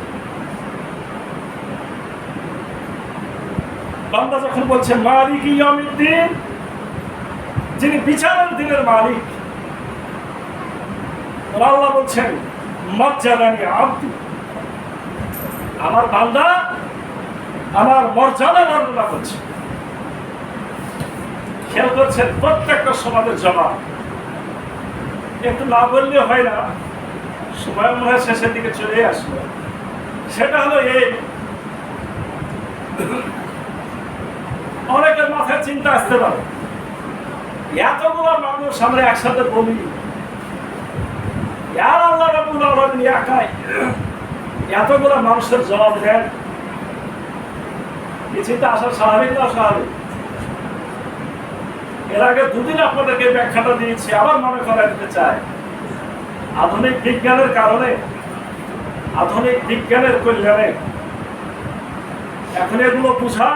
বান্দা যখন বলছে মালিক ইয়াউমিদ্দিন, যিনি বিচারের দিনের মালিক, আল্লাহ বলছেন মর্যাদানি আব্দি, আমার বান্দা আমার মর্যাদা বর্ণনা করছে। খেয়াল করছেন, প্রত্যেকটা সমাজের জবাব একটু না বললে হয় না, সময় মনে হয় শেষের দিকে চলে আসলো। সেটা হলো এই, অনেকের মাথায় চিন্তা আসতে পারে, এতগুলো মানুষ আমরা একসাথে বলি, আর আল্লাহ রাব্বুল আলামিন একাই এতগুলো মানুষের জবাব দেন, এই চিন্তা আসা স্বাভাবিক না অস্বাভাবিক? এর আগে দুদিন আপনাদেরকে ব্যাখ্যাটা দিয়েছি, আবার মনে করা দিতে চাই। আধুনিক বিজ্ঞানের কারণে, আধুনিক বিজ্ঞানের কল্যাণে এখন এগুলো বোঝা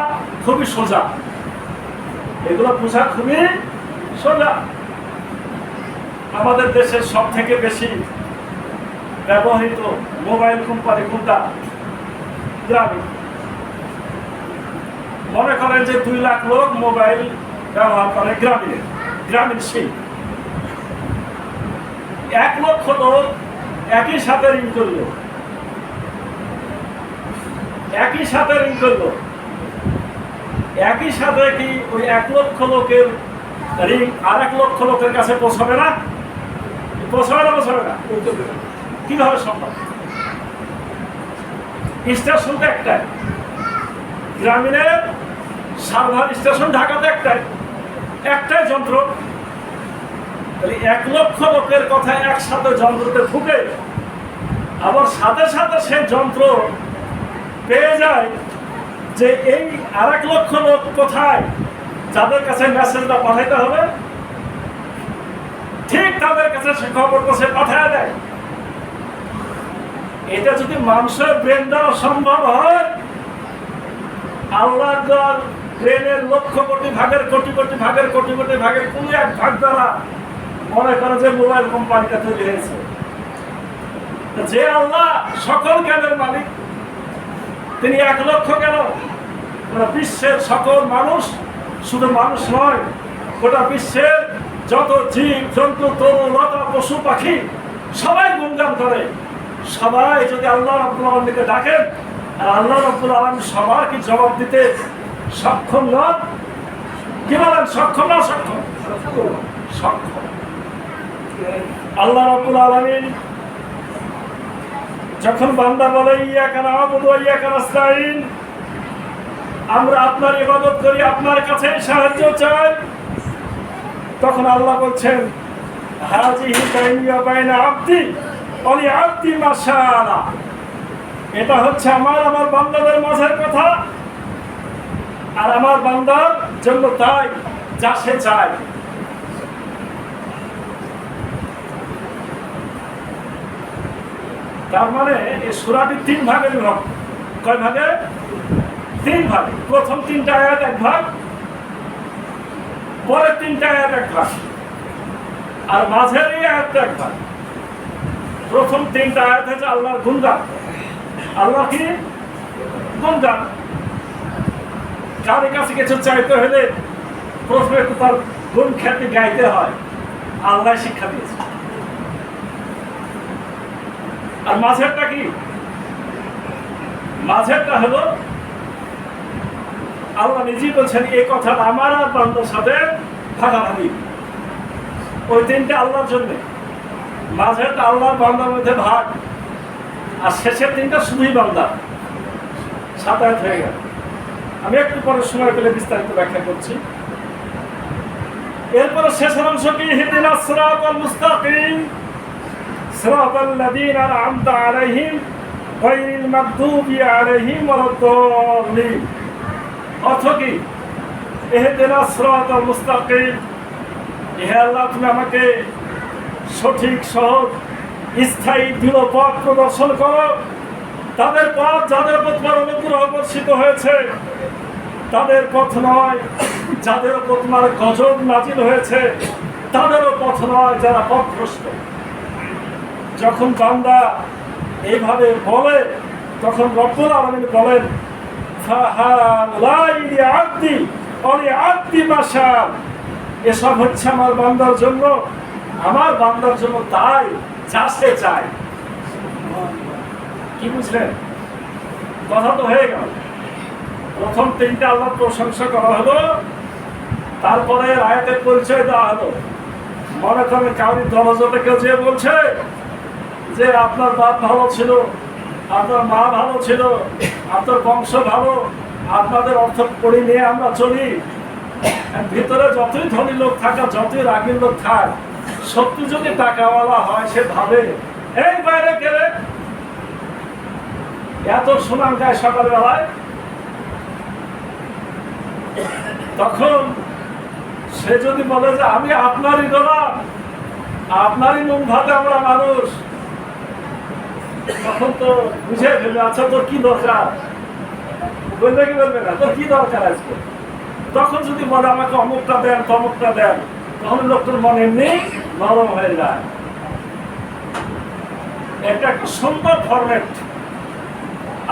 খুবই সোজা, এগুলো বোঝা খুবই সোজা। আমাদের দেশের সব থেকে বেশি ব্যবহৃত মোবাইল কোম্পানি কোনটা? গ্রামীণ। মনে করেন যে 2 লাখ লোক মোবাইল ব্যবহার করে গ্রামীণ সেই 1 লক্ষ লোক একই সাথে রিং করলো, একই সাথে কি ওই 1 লক্ষ লোকের রিং আর 1 লক্ষ লোকের কাছে পৌঁছাবে না? পৌঁছাবে না? কিভাবে সম্ভব? স্টেশন তো একটাই, গ্রামীণের সার্ভার স্টেশন ঢাকাতে একটাই যন্ত্র। 1 লক্ষ লোকের কথা একসাথে যন্ত্রতে ঢুকে, আবার সাথে সাথে সেই যন্ত্র পেয়ে যায় যে এই আর 1 লক্ষ লোক কোথায়, যাদের কাছে মেসেজটা পাঠাইতে হবে, ঠিক তাদের কাছে সে খবরটা সে পাঠায় দেয়। এটা যদি মানুষের ব্রেন দ্বারা সম্ভব হয়, আল্লাহর ব্রেনের লক্ষ কোটি ভাগের কোটি কোটি ভাগের কোটি কোটি ভাগের কোন এক ভাগ দ্বারা মনে করে যে মোবাইল কোম্পানিটা তৈরি হয়েছে। যে আল্লাহ সকল জ্ঞানের মালিক, তিনি 1 লক্ষ কেন, বিশ্বের সকল মানুষ, শুধু মানুষ নয়, গোটা বিশ্বের যত জীব জন্তু তরু লতা পশু পাখি সবাই গুণগান করে। সবাই যদি আল্লাহ রাব্বুল আলামিনকে ডাকেন, আর আল্লাহ রাব্বুল আলামিন সবার কি জবাব দিতে সক্ষম নন? কি বলেন, সক্ষম না সক্ষম? সক্ষম। আল্লাহ রাব্বুল আলামিন যখন বান্দা বলে ইয়াকা না'বুদু ওয়া ইয়াকা নাস্তাঈন, আমরা আপনার ইবাদত করি, আপনার কাছে সাহায্য চাই, তখন আল্লাহ বলছেন হাযিহি বাইনি ওয়া বাইনা আবদি ওয়া লিআবদি মা শাআ, এটা হচ্ছে আমার বান্দাদের মাঝের কথা, আর আমার বান্দার জন্য তাই যা সে চায়। তার মানে এই সূরাটি 3 ভাগে বিভক্ত। কয় ভাগে? 3 ভাগে। প্রথম 3টা আয়াত 1 ভাগ, পরের 3টা আয়াত 1 ভাগ, আর মাঝের এই আয়াতটা 1 ভাগ। প্রথম 3টা আয়াত হচ্ছে আল্লাহর গুণগান। আল্লাহ কি গুণগান? কারো কাছে কিছু চাইতে হলে প্রথমে তার গুণ খ্যাতি গাইতে হয়, আল্লাহ শিক্ষা দিয়েছে। আর মাঝেরটা কি? মাঝেরটা হলো আল্লাহ নিজেই বলছেন এই কথাটা আমার আর বান্দার সাথে ভাগাভাগি। ওই 3টা আল্লাহর জন্য, মাঝেরটা আল্লাহর বান্দার মধ্যে ভাগ, আর শেষের 3টা শুধুই বান্দা। 7 আয়াত হয়ে গেল। আমি একটু পরে সময় পেলে বিস্তারিত ব্যাখ্যা করছি। এরপরে শেষের অংশ কি, ইহদিনাস সিরাতাল মুস্তাকিম সিরাতাল লাযীনা আন'আমতা আলাইহিম গায়রিল মাগদুবি আলাইহিম ওয়ালাদ-দাল্লিন। অর্থ কি, ইহদিনাস সিরাতাল মুস্তাকিম, হে আল্লাহ তুমি আমাকে সঠিক সহজ স্থায়ী দৃঢ় পথ প্রদর্শন করো। তাদের পথ যাদের উপর তোমার অনুগ্রহ বর্ষিত হয়েছে, তাদের পথ নয় যাদের উপর তোমার গজব নাজিল হয়েছে, তাদেরও পথ নয় যারা পথভ্রষ্ট। যখন বান্দা এইভাবে বলে তখন রব্বুল আলামিন বলেন, ফাহালাই লিআবদি ওয়া লিআবদি মা শা, এসব হচ্ছে আমার বান্দার জন্য, আমার বান্দার জন্য তাই যা সে চায়। কি বুঝলেন? কথা তো হয়ে গেল। প্রথম তিনটা আল্লাহর প্রশংসা করা হলো, তারপরে আয়াতের পরিচয় দেওয়া হলো। মনে করেন কাউরি দরজাতে কেউ যে বলছে যে আপনার বাপ ভালো ছিল, আপনার মা ভালো ছিল, আপনার বংশ ভালো, আপনাদের অর্থ করি নিয়ে আমরা চলি। ভিতরে যতই ধনী লোক থাকা, যতই রাগীর লোক থাক, সত্যি যদি টাকাওয়ালা হয় সে ভাবে এই বাইরে গেলে এত সুনাম গায় সকালবেলায়, তখন সে যদি বলে যে আমি আপনারই গোলাম, আপনারই নুন ভাতে আমরা মানুষ, তখন তো বুঝে ফেলবে আচ্ছা তোর কি দরকার, বলবে কি বলবে না, তোর কি দরকার আজকে। তখন যদি বলে আমাকে অমুকটা দেন তমুকটা দেন, তখন লোকটার মনে এমনি নরম হয়ে যায়। এটা একটা সুন্দর ফরম্যাট,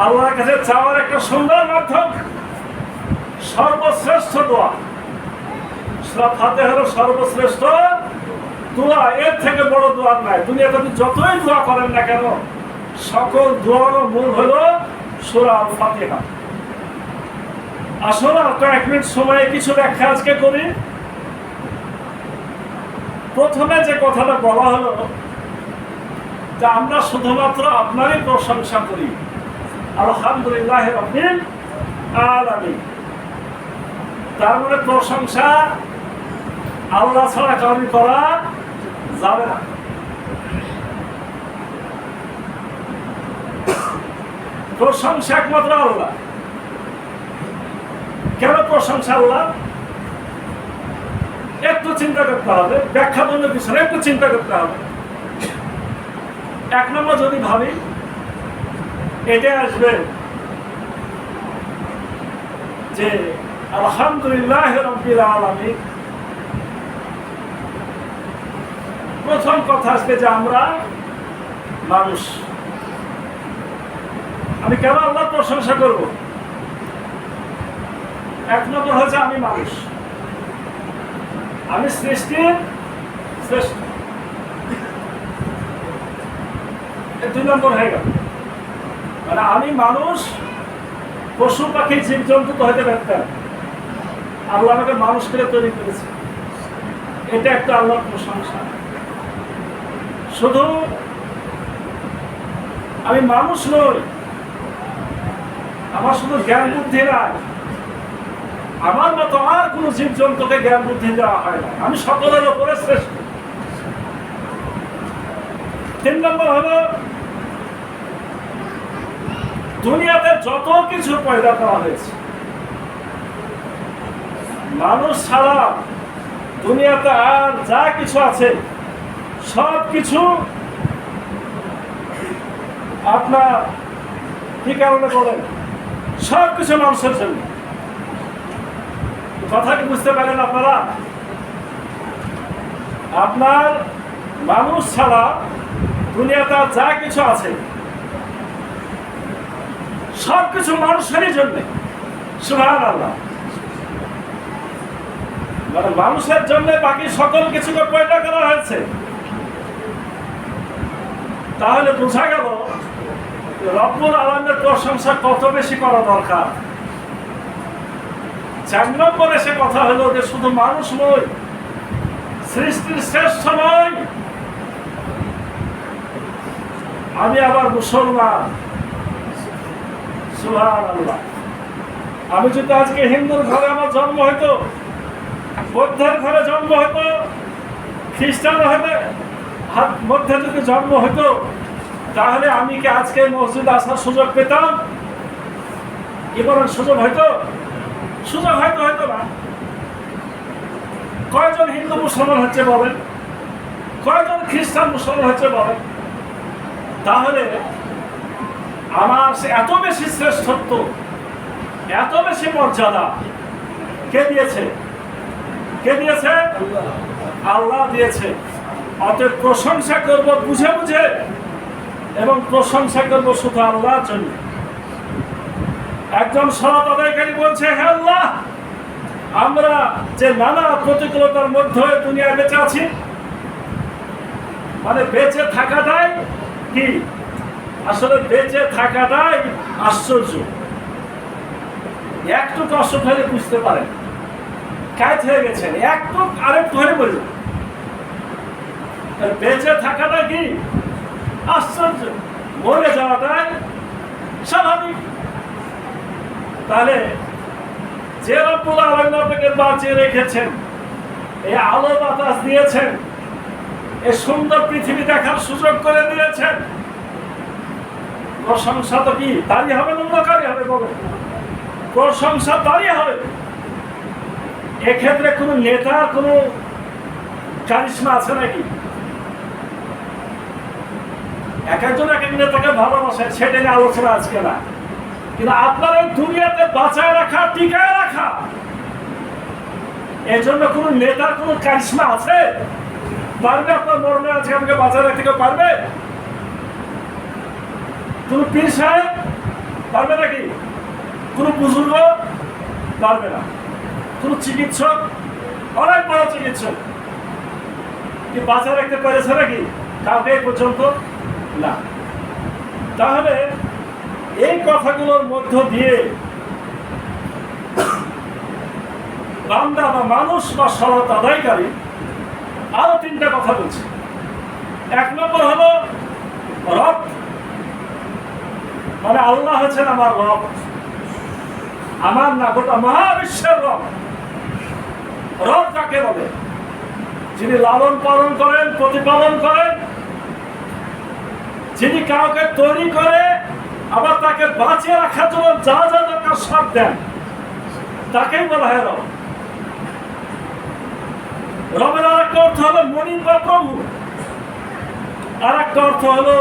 আল্লাহর কাছে চাওয়ার একটা সুন্দর মাধ্যম, সর্বশ্রেষ্ঠ দোয়া। সূরা ফাতিহা হলো সর্বশ্রেষ্ঠ দোয়া, এর থেকে বড় দোয়া নাই। দুনিয়াতে আপনি যতই দোয়া করেন না কেন, সকল দোয়ার মূল হলো সূরা আল ফাতিহা। আসলে কয়েক মিনিট সময়ে কিছু ব্যাখ্যা আজকে করি। প্রথমে যে কথাটা বলা হলো যে আমরা শুধুমাত্র আপনারই প্রশংসা করি, আলহামদুলিল্লাহ রাব্বিল আলামিন। তার মানে প্রশংসা আল্লাহ ছাড়া কাউরি করা যাবে না। প্রশংসা একমাত্র আল্লাহ। কেন প্রশংসা আল্লাহ? একটু চিন্তা করতে হবে, ব্যাখ্যা বন্ধ পিছনে একটু চিন্তা করতে হবে। এক নম্বর যদি ভাবি, এটা আসবে যে আলহামদুলিল্লাহ রাব্বিল আলামিন, প্রথম কথা আসবে যে আমরা মানুষ। আমি কেন আল্লাহর প্রশংসা করব? এক নম্বর হচ্ছে আমি মানুষ, আমি সৃষ্টির শ্রেষ্ঠ। দুই নম্বর হয়ে গেল, মানে আমি মানুষ, পশু পাখি জীবজন্তু তো হইতে পারতাম, আল্লাহ আমাকে মানুষ করে তৈরি করেছে। এটা একটা আল্লাহর প্রশংসা। শুধু আমি মানুষ নই, আমার শুধু জ্ঞান বুদ্ধি নাই, আমার মতো আর কোন জীবজন্তুকে জ্ঞান বুদ্ধি দেওয়া হয় না, আমি সকলের উপরে শ্রেষ্ঠ। তিন নম্বর হলো দুনিয়াতে যত কিছু পয়দা করা হয়েছে, মানুষ ছাড়া দুনিয়াতে আর যা কিছু আছে সব কিছু আপনার কি কারণে বলেন, সব কিছু মানুষের জন্য। কথা কি বুঝতে পারেন আপনারা? আপনার মানুষ ছাড়া দুনিয়াতে যা কিছু আছে সব কিছু মানুষেরই জন্য। সুবহানাল্লাহ। মানে মানুষের জন্য বাকি সকল কিছুকে পয়দা করা হয়েছে। তাহলে বোঝা গেল রব্বুল আলামিনের প্রশংসা কত বেশি করা দরকার। 4 নম্বরে সে কথা হলো যে শুধু মানুষ নয়, সৃষ্টির শ্রেষ্ঠ নয়, আমি আবার মুসলমান। সুবহানাল্লাহ। আমি যদি আজকে হিন্দুর ঘরে আমার জন্ম হইতো, বৌদ্ধের ঘরে জন্ম হইতো, খ্রিস্টান মধ্যে যদি জন্ম হইতো, তাহলে আমি কি আজকে মসজিদ আসার সুযোগ পেতাম? এবার সুযোগ হয়তো হয়তো না। কয়জন হিন্দু মুসলমান হচ্ছে বলেন? কয়জন খ্রিস্টান মুসলমান হচ্ছে বলেন? তাহলে আমার এত বেশি শ্রেষ্ঠত্ব, এত বেশি মর্যাদা কে দিয়েছে? আল্লাহ দিয়েছে। অতএব প্রশংসা করব বুঝে বুঝে, এবং প্রশংসা করব শুধু আল্লাহর জন্য। একজন সালাত আদায়কারী বলছে, হে আল্লাহ, আমরা যে নানা প্রতিকূলতার মধ্যে দুনিয়ায় বেঁচে আছি, মানে বেঁচে থাকাটাই কি, আসলে বেঁচে থাকাটাই আশ্চর্য। একটু কষ্ট হলে বুঝতে পারেন, কাজ হয়ে গেছেন, একটু আরেকটু হলে বলবে বেঁচে থাকাটা কি আশ্চর্য, মরে যাওয়াটাই স্বাভাবিক। তাহলে যে রব্বুল আলামিন আপনাকে বাঁচিয়ে রেখেছেন, এই আলো বাতাস দিয়েছেন, এই সুন্দর পৃথিবী দেখার সুযোগ করে দিয়েছেন, প্রশংসা তো কি তারই হবে, অন্যকারই হবে? বলো, প্রশংসা তারই হবে। এক্ষেত্রে কোনো নেতার কোনো কারিশমা আছে নাকি? এক একজন এক এক নেতাকে ভালোবাসে, সেটা নিয়ে আলোচনা আজকে না। কিন্তু আপনার এই দুনিয়াতে বাঁচায় রাখা, টিকায় রাখা, এর জন্য কোন নেতার কোন কারিশমা আছে? পারবে আপনার মরণে আজকে আমাকে বাঁচায় রাখতে কেউ পারবে? কোন পীর সাহেব পারবে নাকি? কোন বুজুর্গ পারবে না? কোন চিকিৎসক, অনেক বড় চিকিৎসক কি বাঁচায় রাখতে পেরেছে নাকি কাউকে এই পর্যন্ত? না। তাহলে এই কথাগুলোর মধ্য দিয়ে বান্দা বা মানুষ বা সালাত আদায়কারী আরো তিনটা কথা বলছে। এক নম্বর হলো রব, মানে আল্লাহ হচ্ছেন আমার রব, আমার না গোটা মহাবিশ্বের রব। রব কাকে বলে? যিনি লালন পালন করেন, প্রতিপালন করেন, যিনি কাউকে তৈরি করে আবার তাকে বাঁচিয়ে রাখার জন্য যা যা দরকার সব দেন, তাকেই বলা হয় রব। রবের আর একটা অর্থ হলো মনিব বা প্রভু, আর একটা অর্থ হলো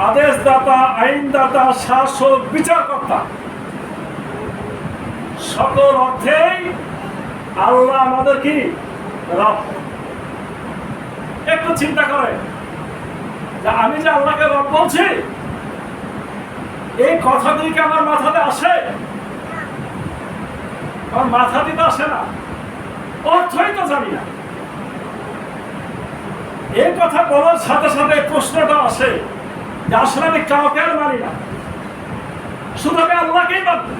আদেশদাতা, আইনদাতা, শাসক, বিচারকর্তা। সকল অর্থেই আল্লাহ আমাদের কি রব। একটু চিন্তা করে যে আমি যে আল্লাহকে রব বলছি, এই কথাগুলি কি আমার মাথাতে আসে? আমার মাথাতে তো আসে না, অর্থই তো জানি না। এই কথা বলার সাথে সাথে প্রশ্নটা আসে যে আসলে আমি কাউকে আর মানি না, শুধু আমি আল্লাহকেই মানি।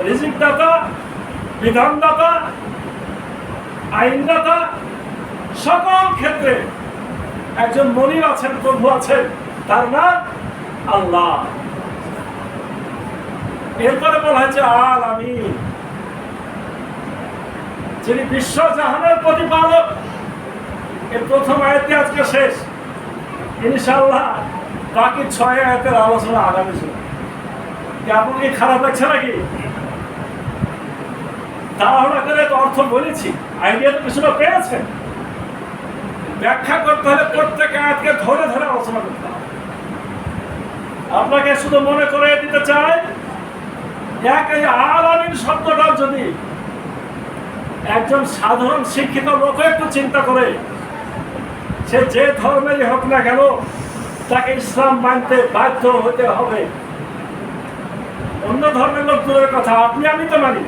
রিজিক দাতা, বিধানদাতা, আইনদাতা, সকল ক্ষেত্রে একজন মনিব আছেন, প্রভু আছেন, তার নাম আল্লাহ। এরপরে বলা হয়েছে আল আমিন, যিনি বিশ্ব জাহানের প্রতিপালক। এর প্রথম আয়াতটি আজকে শেষ, ইনশাআল্লাহ বাকি 6 আয়াতের আলোচনা আগামী ছিল। আপনার কি খারাপ লাগছে নাকি? তাড়াহুড়া করে তো অর্থ বলেছি, আইডিয়া তো কিছুটা পেয়েছেন। ব্যাখ্যা করতে হলে প্রত্যেক আয়াতকে ধরে ধরে আলোচনা করতে হবে। আপনাকে শুধু মনে করে দিতে চাই, এই আল আমিন শব্দটা যদি একজন সাধারণ শিক্ষিত লোক একটু চিন্তা করে, সে যে ধর্মেরই হোক না কেন, তাকে ইসলাম মানতে বাধ্য হতে হবে। অন্য ধর্মের লোক দূরের কথা, আপনি আমি তো মানি।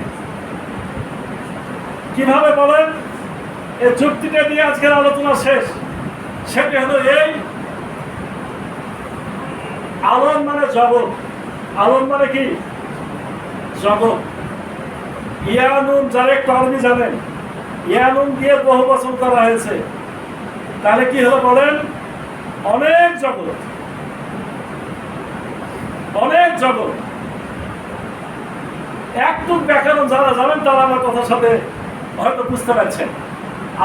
কিভাবে বলেন? এই যুক্তিটা দিয়ে আজকের আলোচনা শেষ। সেটা হলো এই, আলম মানে জগৎ। আলম মানে কি? জগৎ। ইয়ানুন, যারা একটু আরবি জানেন, ইয়ানুন দিয়ে বহু বচন করা হয়েছে। তাহলে কি হলো বলেন? অনেক জগৎ, অনেক জগৎ। একটু ব্যাকরণ যারা জানেন তারা আমার কথার সাথে হয়তো বুঝতে পারছেন।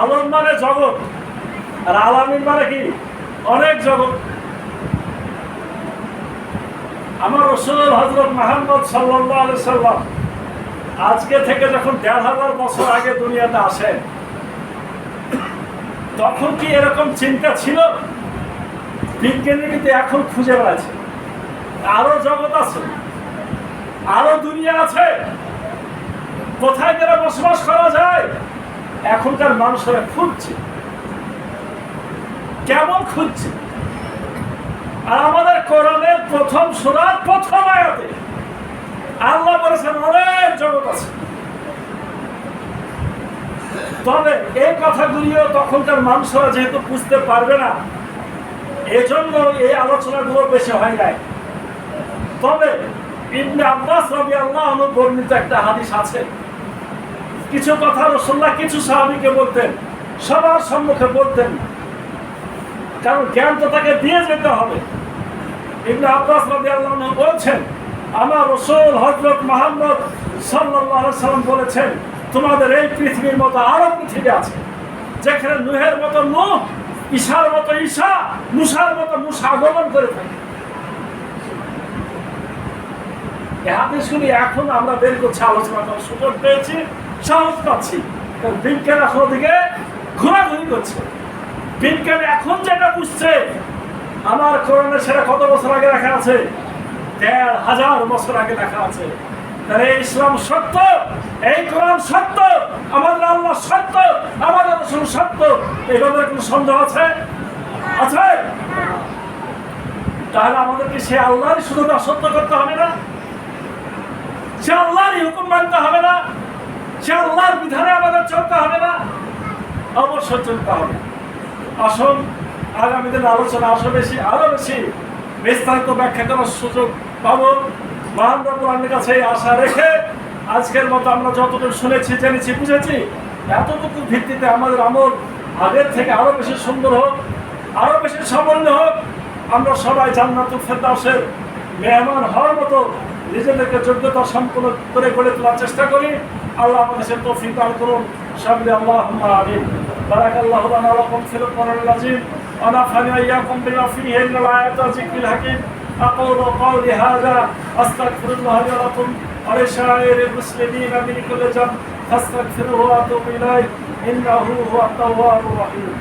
আলম মানে জগৎ, আর আলামিন মানে কি? অনেক জগৎ। আমার রাসূল হযরত মুহাম্মদ সাল্লাল্লাহু আলাইহি সাল্লাম আজকে থেকে যখন ১৫০০ বছর আগে দুনিয়াতে আসেন, তখন কি এরকম চিন্তা ছিল? বিজ্ঞানী কিন্তু এখন খুঁজে বেড়াচ্ছে আরো জগৎ আছে, আরো দুনিয়া আছে, কোথায় যারা বসবাস করা যায়। এখনকার মানুষেরা খুঁজছে, কেমন খুঁজছে। আর আমাদের কোরআনের প্রথম সূরার প্রথম আয়াতে আল্লাহ বলেছেন অনেক জগৎ আছে। তবে এই কথাগুলিও তখনকার মানুষরা যেহেতু বুঝতে পারবে না, এজন্য এই আলোচনাগুলো বেশি হয় নাই। তবে ইবনে আব্বাস রাদিয়াল্লাহু আনহু বর্ণিত একটা হাদিস আছে, কিছু কথা রাসূলুল্লাহ কিছু সাহাবীকে বলতেন, সবার সম্মুখে বলতেন, কারণ জ্ঞান তো তাকে দিয়ে যেতে হবে। ইবনে আব্বাস রাদিয়াল্লাহু আনহু বলছেন, আমার রাসূল হযরত মুহাম্মদ সাল্লাল্লাহু আলাইহি সাল্লাম বলেছেন, তোমাদের এই পৃথিবীর মতো আরো পৃথিবী আছে, যেখানে নূহের মতো নূহ, ঈসার মতো ঈসা, মুসার মতো মুসা আগমন করে থাকে। এই হাদিসগুলি এখন আমরা বের করছি, আলোচনা করার সুযোগ পেয়েছি, সাহস পাচ্ছি। বিজ্ঞান এখন ওদিকে ঘোরাঘুরি করছে। বিজ্ঞান এখন যেটা বুঝছে, আমার কোরআনে সেটা কত বছর আগে লেখা আছে? ১৫০০ বছর আগে লেখা আছে। তাহলে ইসলাম সত্য, এই কোরআন সত্য, আমাদের আল্লাহ সত্য, আমাদের রাসূল সত্য, এই ব্যাপারে কোনো সন্দেহ আছে? আছে? তাহলে আমাদেরকে সে আল্লাহরই শুধু দাসত্ব করতে হবে না? সে আল্লাহরই হুকুম মানতে হবে না? সে আল্লাহর বিধানে আমাদের চলতে হবে না? অবশ্যই চলতে হবে। আসুন আগামী দিন আলোচনা আরো বেশি বিস্তারিত ব্যাখ্যা করার সুযোগ পাবো। মহান রব্বুল কাছে আশা রেখে আজকের মতো আমরা যতটুকু শুনেছি, জেনেছি, বুঝেছি, এতটুকু ভিত্তিতে আমাদের আমল আগের থেকে আরো বেশি সুন্দর হোক, আরো বেশি সামান্য হোক। আমরা সবাই জান্নাতুল ফেরদাউসের মেহমান হওয়ার মতো নিজেদেরকে যোগ্যতা সম্পন্ন করে গড়ে তোলার চেষ্টা করি। আল্লাহ আমাদের তৌফিক দান করুন। সামনে আল্লাহুম্মা আমিন। বারাকাল্লাহু লানা ওয়া লাকুম ফিল কোরআনিল আযীম ওয়া নাফা'নি ওয়া ইয়্যাকুম বিমা ফীহি মিনাল আয়াতি ওয়া যিকরিল হাকীম। أقول قولي هذا أستغفر الله لي ولكم ولسائر المسلمين من كل ذنب فاستغفروه وأتوبوا إليه إنه هو التواب الرحيم.